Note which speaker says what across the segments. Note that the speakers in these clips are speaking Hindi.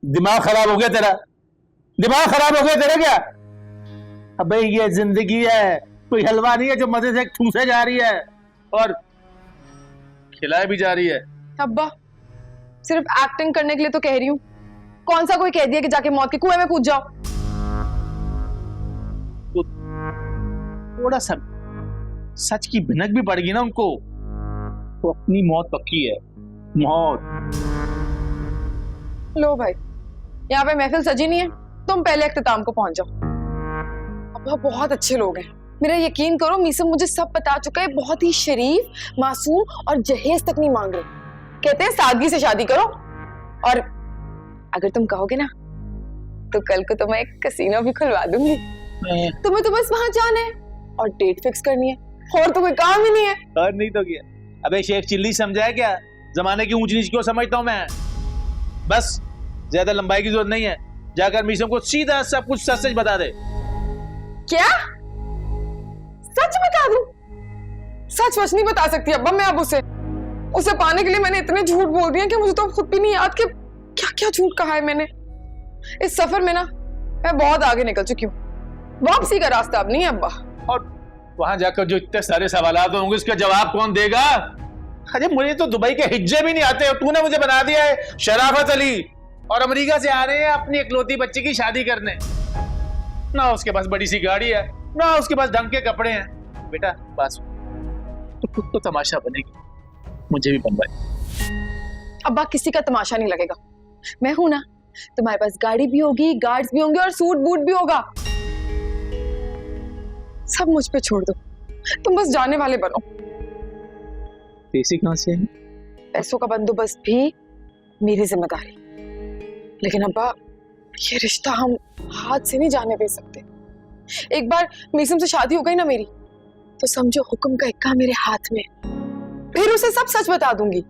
Speaker 1: दिमाग खराब हो गया तेरा? दिमाग खराब हो गया तेरा क्या? अबे ये जिंदगी है, कोई हलवा नहीं है जो मजे से ठूसे जा रही है और खिलाए भी जा रही है।
Speaker 2: अब्बा सिर्फ एक्टिंग करने के लिए तो कह रही हूँ। कौन सा कोई कह दिया कि जाके मौत के कुएं में कूद जाओ?
Speaker 1: तो थोड़ा सा सच की भिनक भी पड़ेगी ना उनको, तो अपनी मौत पक्की है। मौत।
Speaker 2: लो भाई, यहाँ पे महफिल सजी नहीं है, तुम पहले इख्तिताम को पहुंच जाओ। अब्बा बहुत अच्छे लोग हैं, मेरा यकीन करो। मीसम मुझे सब बता चुका है। बहुत ही शरीफ, मासूम और जहेज तक नहीं मांग रहे। कहते हैं सादगी से शादी करो, और अगर तुम कहोगे ना तो कल को तुम्हें एक कैसीनो भी खुलवा दूंगी। तुम्हें तो बस वहां जाना है और डेट फिक्स करनी है, और तो कोई काम ही नहीं है।
Speaker 1: और नहीं तो क्या? अबे शेख चिल्ली समझा है क्या? जमाने की ऊंच नीच क्यों समझता हूं मैं? बस ज्यादा लंबाई की जरूरत नहीं है, जाकर मीसम को सीधा सब कुछ सच सच बता दे।
Speaker 2: क्या सच बता दूं? सच वच नहीं बता सकती अब्बा मैं अब उसे पाने के लिए मैंने इतने झूठ बोल दिए कि मुझे तो खुद भी नहीं याद कि क्या क्या झूठ कहा है मैंने। इस सफर में ना मैं बहुत आगे निकल चुकी हूँ, वापसी का रास्ता अब नहीं है अब्बा।
Speaker 1: और वहां जाकर जो इतने सारे सवाल होंगे उसका जवाब कौन देगा? अरे मुझे तो दुबई के हिज्जे भी नहीं आते, तूने मुझे बना दिया है शराफत अली, और अमेरिका से आ रहे हैं अपनी इकलौती बच्ची की शादी करने। ना उसके पास बड़ी सी गाड़ी है, ना उसके पास ढंग के कपड़े हैं। बेटा बस तो खुद तो तमाशा बनेगी, मुझे भी बनवाए।
Speaker 2: अब्बा किसी का तमाशा नहीं लगेगा, मैं हूं ना। तुम्हारे पास गाड़ी भी होगी, गार्ड्स भी होंगे और सूट बूट भी होगा। सब मुझ पे छोड़ दो, तुम बस जाने वाले बनो।
Speaker 1: पैसे कहां से हैं?
Speaker 2: पैसों का बंदोबस्त भी मेरी जिम्मेदारी, लेकिन अब्बा ये रिश्ता हम हाथ से नहीं जाने दे सकते। एक बार मीसम से शादी हो गई ना मेरी, तो समझो हुक्म का इक्का मेरे हाथ में। फिर उसे सब सच बता दूंगी,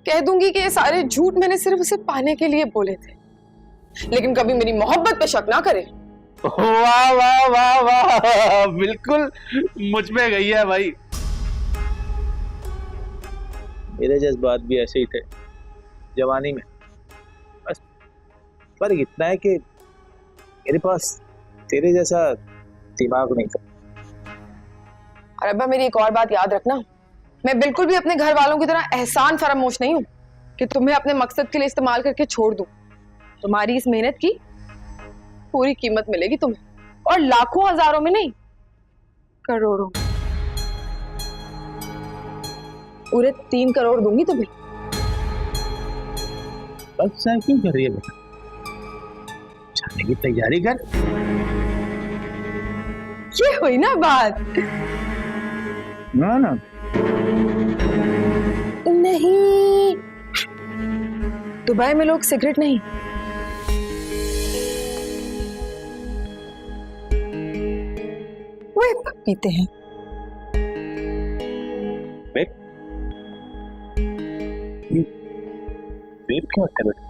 Speaker 2: कह दूंगी कि ये सारे झूठ मैंने सिर्फ उसे पाने के लिए बोले थे, लेकिन कभी मेरी मोहब्बत पे शक ना करे।
Speaker 1: वाह वाह वाह वाह, बिल्कुल मुझ में गई है भाई। मेरे जज्बात भी ऐसे ही थे जवानी में, बस फर्क इतना है कि मेरे पास तेरे जैसा दिमाग नहीं था।
Speaker 2: और अब्बा मेरी एक और बात याद रखना, मैं बिल्कुल भी अपने घर वालों की तरह एहसान फरामोश नहीं हूं कि तुम्हें अपने मकसद के लिए इस्तेमाल करके छोड़ दूं। तुम्हारी इस मेहनत की पूरी कीमत मिलेगी तुम्हें, और लाखों हजारों में नहीं, करोड़ों। पूरे 3 करोड़ दूंगी तुम्हें।
Speaker 1: बस क्यों कर रही है बेटा? जाने की तैयारी कर।
Speaker 2: ये हुई ना बात?
Speaker 1: ना ना
Speaker 2: नहीं, दुबई में लोग सिगरेट नहीं, वेप पीते हैं।
Speaker 1: वेप? वेप क्या होता है बेटा?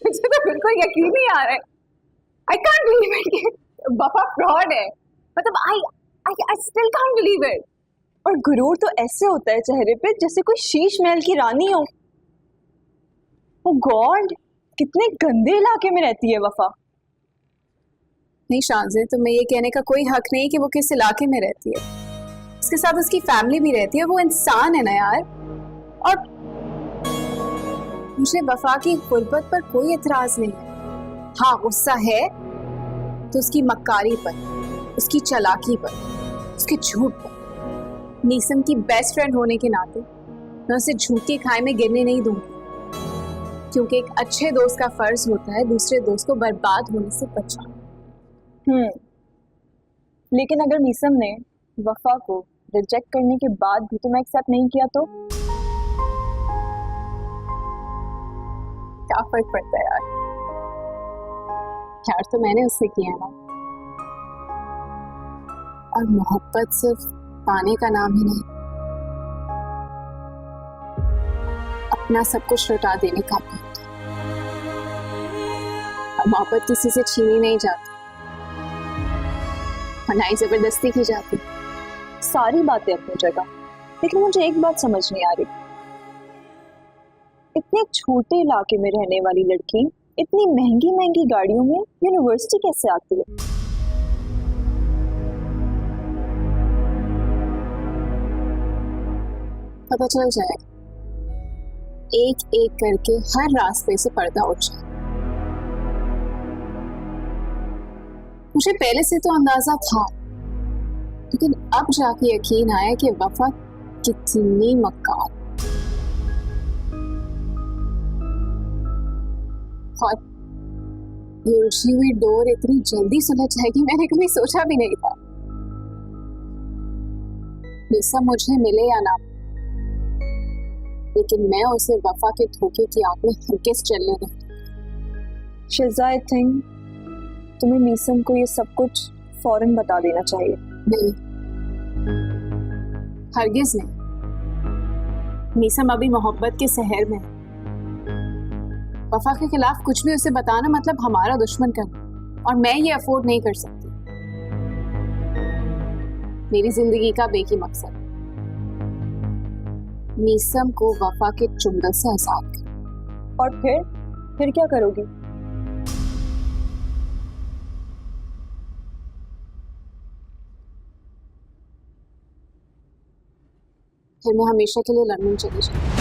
Speaker 3: मुझे तो बिल्कुल यकीन नहीं आ रहा है। I can't believe it कि वफा फ्रॉड है। मतलब I still can't believe it। और गुरूर तो ऐसे होता है चेहरे पे जैसे कोई शीश महल की रानी हो। Oh God, कितने गंदे इलाके में रहती है वफा।
Speaker 4: नहीं शांजे, तुम्हें ये कहने का कोई हक नहीं कि वो किस इलाके में रहती है। उसके साथ उसकी फैमिली भी रहती है, वो इंसान है ना यार। और मुझे वफा की गुर्बत पर कोई एतराज नहीं है। हाँ गुस्सा है तो उसकी मक्कारी पर, उसकी चालाकी पर, उसके झूठ पर। मीसम की बेस्ट फ्रेंड होने के नाते मैं उसे झूठ की खाई में गिरने नहीं दूंगी, क्योंकि एक अच्छे दोस्त का फर्ज होता है दूसरे दोस्त को बर्बाद होने से बचाना।
Speaker 3: लेकिन अगर मीसम ने वफा को रिजेक्ट करने के बाद भी तुम्हें एक्सेप्ट नहीं किया तो
Speaker 4: क्या फर्क पड़ता है यार? प्यार तो मैंने उससे किया ना। और मोहब्बत सिर्फ पाने का नाम ही नहीं, ना सब कुछ लौटा देने का भी होता है। और मोहब्बत किसी से छीनी नहीं जाती और ना ही जबरदस्ती की जाती।
Speaker 3: सारी बातें अपनी जगह, लेकिन मुझे एक बात समझ नहीं आ रही, इतने छोटे इलाके में रहने वाली लड़की इतनी महंगी महंगी गाड़ियों में यूनिवर्सिटी कैसे आती है?
Speaker 4: पता चल जाएगा, एक एक करके हर रास्ते से पर्दा उठ जाए। मुझे पहले से तो अंदाजा था, लेकिन अब जाके यकीन आया कि वफा कितनी मक्कार और ये उलझी हुई डोर इतनी जल्दी सुलझ जाएगी मैंने कभी सोचा भी नहीं था। मीसम मुझे मिले या ना, लेकिन मैं उसे वफा के धोखे की आग में हरगिज़ चलने नहीं।
Speaker 3: शिजा, आई थिंक तुम्हें मीसम को ये सब कुछ फौरन बता देना चाहिए।
Speaker 4: नहीं, हरगिज़ नहीं। मीसम अभी मोहब्बत के शहर में है। वफा के खिलाफ कुछ भी उसे बताना मतलब हमारा दुश्मन करना, और मैं ये अफोर्ड नहीं कर सकती। मेरी जिंदगी का एक ही मकसद, मीसम को वफा के चुंगल से आजाद कर।
Speaker 3: और फिर क्या करोगी?
Speaker 4: फिर मैं हमेशा के लिए लंदन चली जाऊंगी।